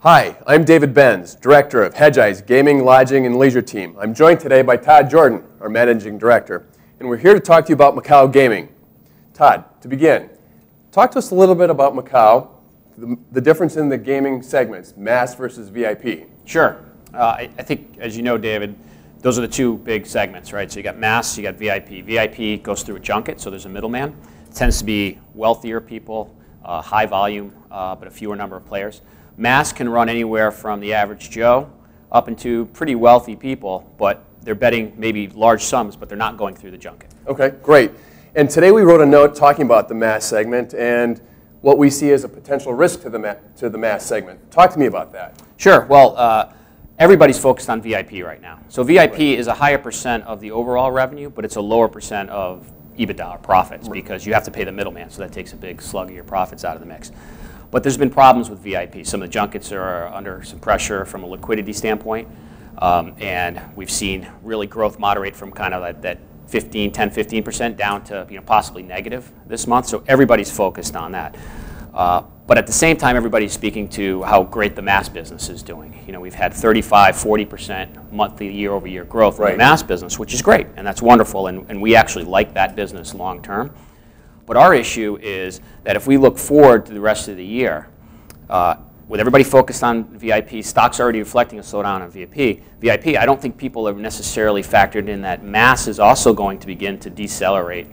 Hi, I'm David Benz, Director of Hedgeye's Gaming, Lodging, and Leisure Team. I'm joined today by Todd Jordan, our Managing Director, and we're here to talk to you about Macau gaming. Todd, to begin, talk to us a little bit about Macau, the difference in the gaming segments, mass versus VIP. Sure. I think, as you know, David, those are the two big segments, right? So you got mass, you got VIP. VIP goes through a junket, so there's a middleman. It tends to be wealthier people, high volume, but a fewer number of players. Mass can run anywhere from the average Joe up into pretty wealthy people, but they're betting maybe large sums, but they're not going through the junket. Okay, great. And today we wrote a note talking about the mass segment and what we see as a potential risk to the mass segment. Talk to me about that. Sure. Well, everybody's focused on VIP right now. So VIP is a higher percent of the overall revenue, but it's a lower percent of EBITDA or profits because you have to pay the middleman, so that takes a big slug of your profits out of the mix. But there's been problems with VIP. Some of the junkets are under some pressure from a liquidity standpoint, and we've seen really growth moderate from kind of that 10-15% down to possibly negative this month. So everybody's focused on that. But at the same time, everybody's speaking to how great the mass business is doing. We've had 35-40% monthly year-over-year growth in the mass business, which is great, and that's wonderful, and we actually like that business long term. But our issue is that if we look forward to the rest of the year, with everybody focused on VIP, stocks already reflecting a slowdown on VIP, I don't think people have necessarily factored in that mass is also going to begin to decelerate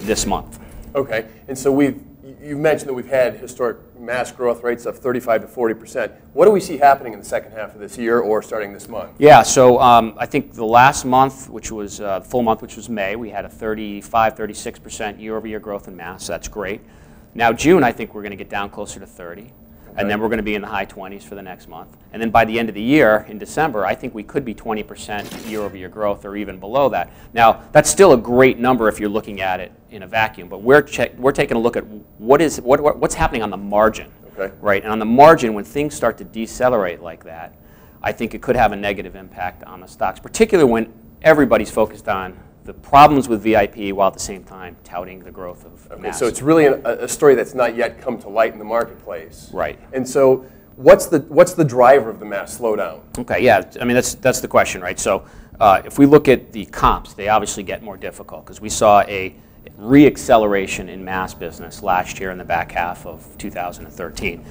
this month. Okay, and so you've mentioned that we've had historic mass growth rates of 35 to 40%. What do we see happening in the second half of this year or starting this month? Yeah, so I think the last month, which was full month, which was May, we had a 36% year-over-year growth in mass. So that's great. Now June, I think we're going to get down closer to 30. And then we're going to be in the high 20s for the next month. And then by the end of the year, in December, I think we could be 20% year-over-year growth or even below that. Now, that's still a great number if you're looking at it in a vacuum, but we're taking a look at what's happening on the margin, right? And on the margin, when things start to decelerate like that, I think it could have a negative impact on the stocks, particularly when everybody's focused on the problems with VIP while at the same time touting the growth of mass. So it's really a story that's not yet come to light in the marketplace. Right. And so what's the driver of the mass slowdown? Okay, yeah, I mean that's the question, right? So if we look at the comps, they obviously get more difficult because we saw a re-acceleration in mass business last year in the back half of 2013.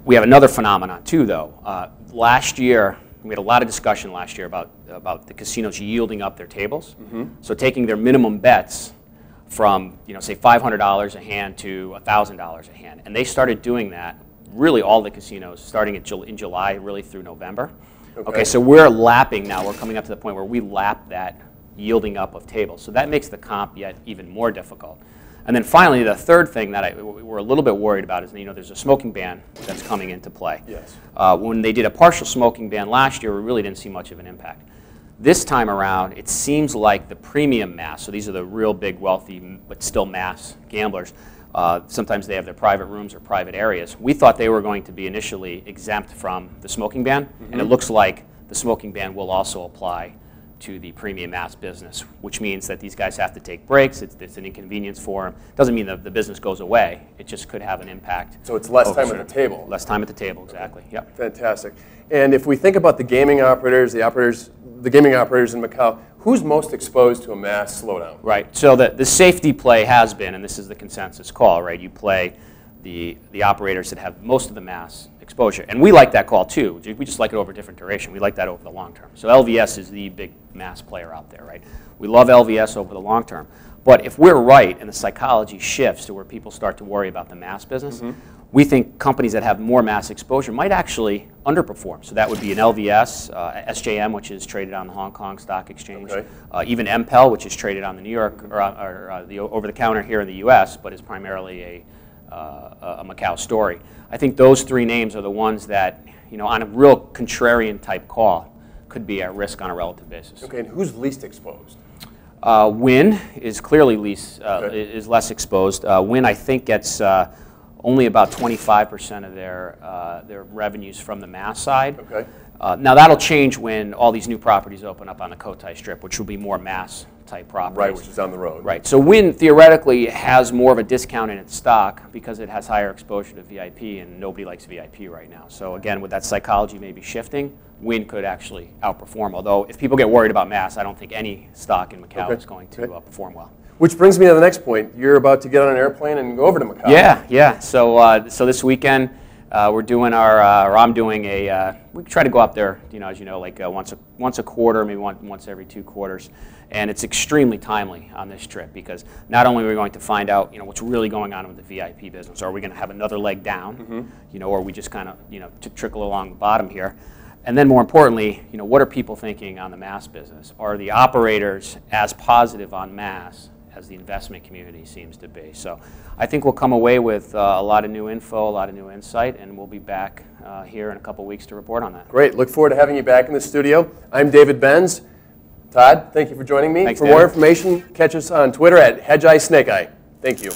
We have another phenomenon too, though. Last year, we had a lot of discussion last year about the casinos yielding up their tables. So taking their minimum bets from, say $500 a hand to $1,000 a hand. And they started doing that, really all the casinos, starting in July, really through November. Okay, so we're lapping now. We're coming up to the point where we lap that yielding up of tables. So that makes the comp yet even more difficult. And then finally, the third thing that we're a little bit worried about is, there's a smoking ban that's coming into play. Yes. When they did a partial smoking ban last year, we really didn't see much of an impact. This time around, it seems like the premium mass, so these are the real big, wealthy, but still mass gamblers, sometimes they have their private rooms or private areas. We thought they were going to be initially exempt from the smoking ban, and it looks like the smoking ban will also apply to the premium mass business, which means that these guys have to take breaks. It's an inconvenience for them. Doesn't mean that the business goes away. It just could have an impact. So it's less time at the table. Less time at the table, exactly. Yep. Fantastic. And if we think about the gaming operators, the gaming operators in Macau, who's most exposed to a mass slowdown? Right. So the safety play has been, and this is the consensus call, right? You play the operators that have most of the mass exposure. And we like that call too. We just like it over different duration. We like that over the long term. So LVS is the big mass player out there, right? We love LVS over the long term. But if we're right and the psychology shifts to where people start to worry about the mass business, we think companies that have more mass exposure might actually underperform. So that would be an LVS, SJM, which is traded on the Hong Kong Stock Exchange, even MPEL, which is traded on the New York, or the over-the-counter here in the U.S., but is primarily a Macau story. I think those three names are the ones that, on a real contrarian type call, could be at risk on a relative basis. Okay, and who's least exposed? Wynn is clearly is less exposed. Wynn, I think, gets only about 25% of their revenues from the mass side. Okay. Now that'll change when all these new properties open up on the Cotai Strip, which will be more mass type properties. Right, which is down the road. Right. So Wynn theoretically has more of a discount in its stock because it has higher exposure to VIP, and nobody likes VIP right now. So again, with that psychology maybe shifting, Wynn could actually outperform. Although if people get worried about mass, I don't think any stock in Macau is going to perform well. Which brings me to the next point. You're about to get on an airplane and go over to Macau. Yeah. So this weekend we're doing or I'm doing we try to go up there, as you know, like once a quarter, maybe once every 2 quarters, and it's extremely timely on this trip because not only are we going to find out, what's really going on with the VIP business, or are we going to have another leg down, or we just kind of, to trickle along the bottom here. And then more importantly, what are people thinking on the mass business? Are the operators as positive on mass as the investment community seems to be? So I think we'll come away with a lot of new info, a lot of new insight, and we'll be back here in a couple weeks to report on that. Great. Look forward to having you back in the studio. I'm David Benz. Todd, thank you for joining me. Thanks, for David. more information, catch us on Twitter at HedgeEyeSnakeEye. Thank you.